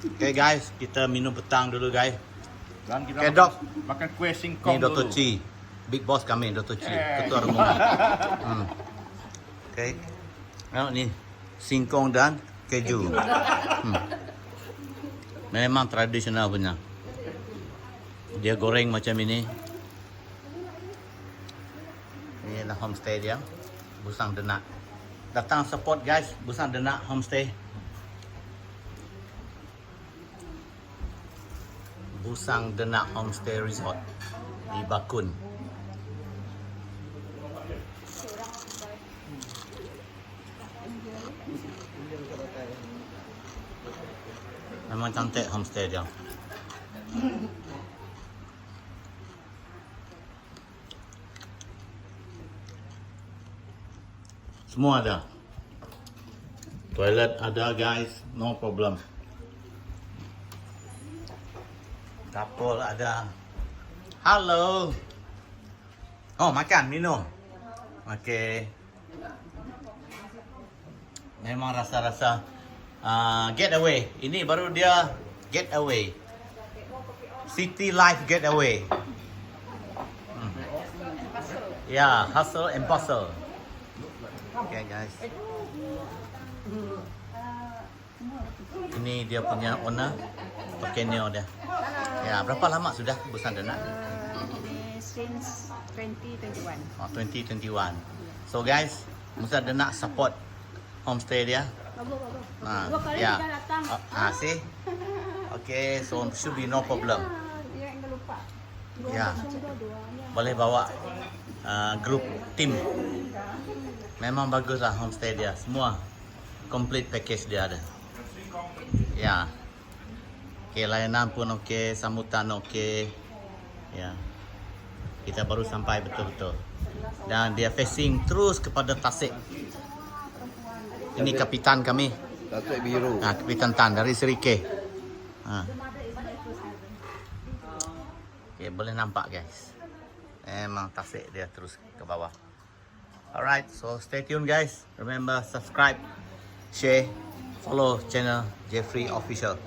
Okay guys, kita minum petang dulu guys. Dan kita Okay, Dok. makan kuih singkong Ni Dr. dulu. Chi. Big boss kami, Dr. Chi. Ketua Rombongan. Okay. Tengok ni. Singkong dan keju. Memang tradisional punya. Dia goreng macam ini. Ini adalah homestay dia. Busang Denak. Datang support guys, Busang Denak homestay. Busang Denak Homestay Resort di Bakun. Memang cantik homestay dia. Semua ada. Toilet ada guys, no problem. Dapur ada. Halo. Oh, makan, minum. Okey. Memang rasa-rasa getaway. Ini baru dia getaway. City life getaway. Ya, hustle and bustle. Okay guys. Ini dia punya owner, pekenyo dia. Ya, berapa lama sudah Busang Denak? Ini since 2021. Oh, 2021. So guys, Busang Denak support homestay dia. Bagus. Nah, Dua kali ya. dah datang. See? Okay, so should be no problem. Dia yang lupa. Ya. Dua-duanya. Boleh bawa group team. Memang baguslah homestay dia. Semua complete package dia ada. Ya. Okay, layanan pun okey, sambutan okey. Ya. Kita baru sampai betul-betul. Dan dia facing terus kepada Tasik. Ini kapitan kami. Tasik biru. Kapitan Tan dari Serike. Okay, boleh nampak guys. Memang Tasik dia terus ke bawah. Alright, so stay tuned guys. Remember subscribe, share, follow channel Jeffrey Official.